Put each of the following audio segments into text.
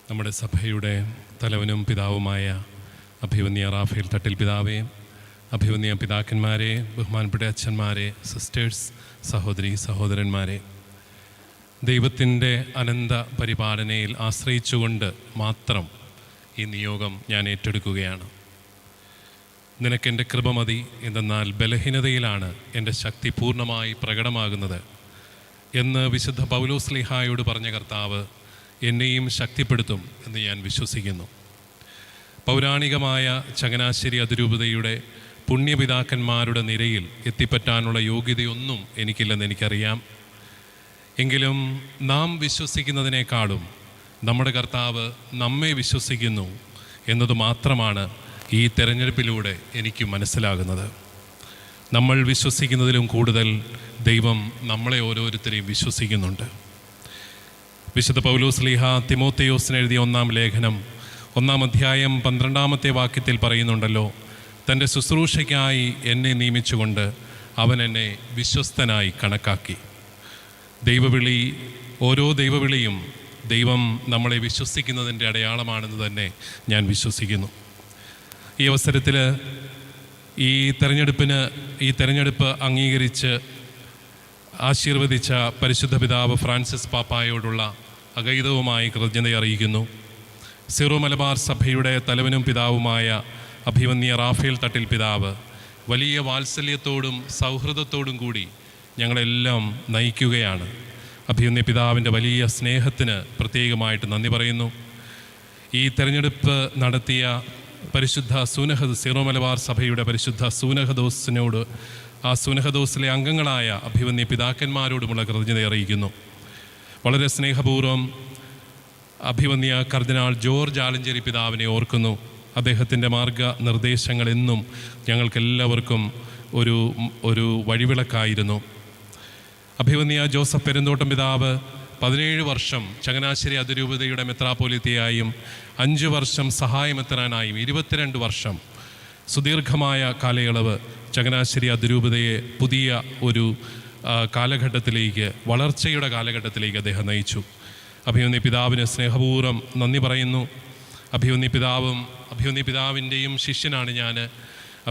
നമ്മുടെ സഭയുടെ തലവനും പിതാവുമായ അഭിവന്യ റാഫേൽ തട്ടിൽ പിതാവേ, അഭിവന്യ പിതാക്കന്മാരെ, ബഹുമാനപ്പെട്ട അച്ഛന്മാരെ, സിസ്റ്റേഴ്സ്, സഹോദരി സഹോദരന്മാരെ, ദൈവത്തിൻ്റെ അനന്ത പരിപാലനയിൽ ആശ്രയിച്ചുകൊണ്ട് മാത്രം ഈ നിയോഗം ഞാൻ ഏറ്റെടുക്കുകയാണ്. നിനക്കെൻ്റെ കൃപ മതി, എന്തെന്നാൽ ബലഹീനതയിലാണ് എൻ്റെ ശക്തി പൂർണ്ണമായി പ്രകടമാകുന്നത് എന്ന് വിശുദ്ധ പൗലോസ്ലീഹായോട് പറഞ്ഞ കർത്താവ് എന്നെയും ശക്തിപ്പെടുത്തും എന്ന് ഞാൻ വിശ്വസിക്കുന്നു. പൗരാണികമായ ചങ്ങനാശ്ശേരി അതിരൂപതയുടെ പുണ്യപിതാക്കന്മാരുടെ നിരയിൽ എത്തിപ്പറ്റാനുള്ള യോഗ്യതയൊന്നും എനിക്കില്ലെന്ന് എനിക്കറിയാം. എങ്കിലും നാം വിശ്വസിക്കുന്നതിനേക്കാളും നമ്മുടെ കർത്താവ് നമ്മെ വിശ്വസിക്കുന്നു എന്നത് മാത്രമാണ് ഈ തെരഞ്ഞെടുപ്പിലൂടെ എനിക്ക് മനസ്സിലാകുന്നത്. നമ്മൾ വിശ്വസിക്കുന്നതിലും കൂടുതൽ ദൈവം നമ്മളെ ഓരോരുത്തരെയും വിശ്വസിക്കുന്നുണ്ട്. വിശുദ്ധ പൗലോസ്ലീഹ തിമോത്തേയോസിന് എഴുതിയ 1-ാം ലേഖനം 1-ാം അധ്യായം 12-ാമത്തെ വാക്യത്തിൽ പറയുന്നുണ്ടല്ലോ, തൻ്റെ ശുശ്രൂഷയ്ക്കായി എന്നെ നിയമിച്ചുകൊണ്ട് അവൻ എന്നെ വിശ്വസ്തനായി കണക്കാക്കി. ദൈവവിളി, ഓരോ ദൈവവിളിയും ദൈവം നമ്മളെ വിശ്വസിക്കുന്നതിൻ്റെ അടയാളമാണെന്ന് തന്നെ ഞാൻ വിശ്വസിക്കുന്നു. ഈ അവസരത്തിൽ ഈ തെരഞ്ഞെടുപ്പ് അംഗീകരിച്ച് ആശീർവദിച്ച പരിശുദ്ധ പിതാവ് ഫ്രാൻസിസ് പാപ്പായോടുള്ള അഗൈതവുമായി കൃതജ്ഞത അറിയിക്കുന്നു. സിറോ മലബാർ സഭയുടെ തലവനും പിതാവുമായ അഭിവന്യ റാഫേൽ തട്ടിൽ പിതാവ് വലിയ വാത്സല്യത്തോടും സൗഹൃദത്തോടും കൂടി ഞങ്ങളെല്ലാം നയിക്കുകയാണ്. അഭിവന്യ പിതാവിൻ്റെ വലിയ സ്നേഹത്തിന് പ്രത്യേകമായിട്ട് നന്ദി പറയുന്നു. ഈ തെരഞ്ഞെടുപ്പ് നടത്തിയ പരിശുദ്ധ സിറോ മലബാർ സഭയുടെ പരിശുദ്ധ സൂനഹദോസിനോട്, ആ സൂനഹദോസിലെ അംഗങ്ങളായ അഭിവന്യ പിതാക്കന്മാരോടുമുള്ള കൃതജ്ഞത അറിയിക്കുന്നു. വളരെ സ്നേഹപൂർവ്വം അഭിവന്യ കർദിനാൾ ജോർജ് ആലഞ്ചേരി പിതാവിനെ ഓർക്കുന്നു. അദ്ദേഹത്തിൻ്റെ മാർഗനിർദ്ദേശങ്ങൾ എന്നും ഞങ്ങൾക്കെല്ലാവർക്കും ഒരു വഴിവിളക്കായിരുന്നു. അഭിവന്യ ജോസഫ് പെരുന്തോട്ടം പിതാവ് 17 വർഷം ചങ്ങനാശ്ശേരി അതിരൂപതയുടെ മെത്രാപ്പോലിത്തയായും 5 വർഷം സഹായമെത്രാനായും 22 വർഷം സുദീർഘമായ കാലയളവ് ചങ്ങനാശ്ശേരി അതിരൂപതയെ പുതിയ ഒരു കാലഘട്ടത്തിലേക്ക്, വളർച്ചയുടെ കാലഘട്ടത്തിലേക്ക് അദ്ദേഹം നയിച്ചു. അഭിവന്യ പിതാവിന് സ്നേഹപൂർവ്വം നന്ദി പറയുന്നു. അഭിവന്യ പിതാവിൻ്റെയും ശിഷ്യനാണ് ഞാൻ.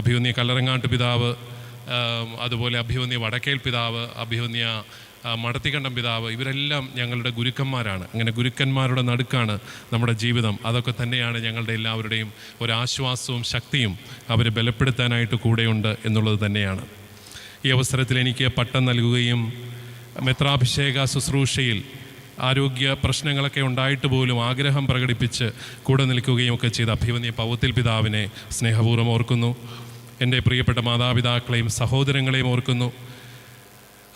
അഭിവന്യ കല്ലറങ്ങാട്ട് പിതാവ്, അതുപോലെ അഭിവന്യ വടക്കേൽ പിതാവ്, അഭിവന്യ മടത്തിക്കണ്ടം പിതാവ്, ഇവരെല്ലാം ഞങ്ങളുടെ ഗുരുക്കന്മാരാണ്. അങ്ങനെ ഗുരുക്കന്മാരുടെ നടുക്കാണ് നമ്മുടെ ജീവിതം. അതൊക്കെ തന്നെയാണ് ഞങ്ങളുടെ എല്ലാവരുടെയും ഒരാശ്വാസവും ശക്തിയും. അവരെ ബലപ്പെടുത്താനായിട്ട് കൂടെയുണ്ട് എന്നുള്ളത് തന്നെയാണ്. ഈ അവസരത്തിൽ എനിക്ക് പട്ടം നൽകുകയും മെത്രാഭിഷേക ശുശ്രൂഷയിൽ ആരോഗ്യ പ്രശ്നങ്ങളൊക്കെ ഉണ്ടായിട്ട് പോലും ആഗ്രഹം പ്രകടിപ്പിച്ച് കൂടെ നിൽക്കുകയും ഒക്കെ ചെയ്ത അഭിവന്യ പൗത്തിൽ പിതാവിനെ സ്നേഹപൂർവ്വം ഓർക്കുന്നു. എൻ്റെ പ്രിയപ്പെട്ട മാതാപിതാക്കളെയും സഹോദരങ്ങളെയും ഓർക്കുന്നു.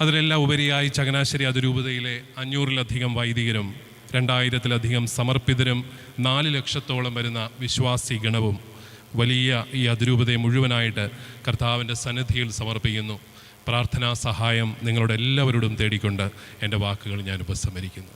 അതിലെല്ലാം ഉപരിയായി ചങ്ങനാശ്ശേരി അതിരൂപതയിലെ 500-ലധികം വൈദികരും 2000-ലധികം സമർപ്പിതരും 4 ലക്ഷത്തോളം വരുന്ന വിശ്വാസി ഗണവും വലിയ ഈ അതിരൂപതയെ മുഴുവനായിട്ട് കർത്താവിൻ്റെ സന്നിധിയിൽ സമർപ്പിക്കുന്നു. പ്രാർത്ഥനാ സഹായം നിങ്ങളുടെ എല്ലാവരോടും തേടിക്കൊണ്ട് എൻ്റെ വാക്കുകൾ ഞാൻ ഉപസംഹരിക്കുന്നു.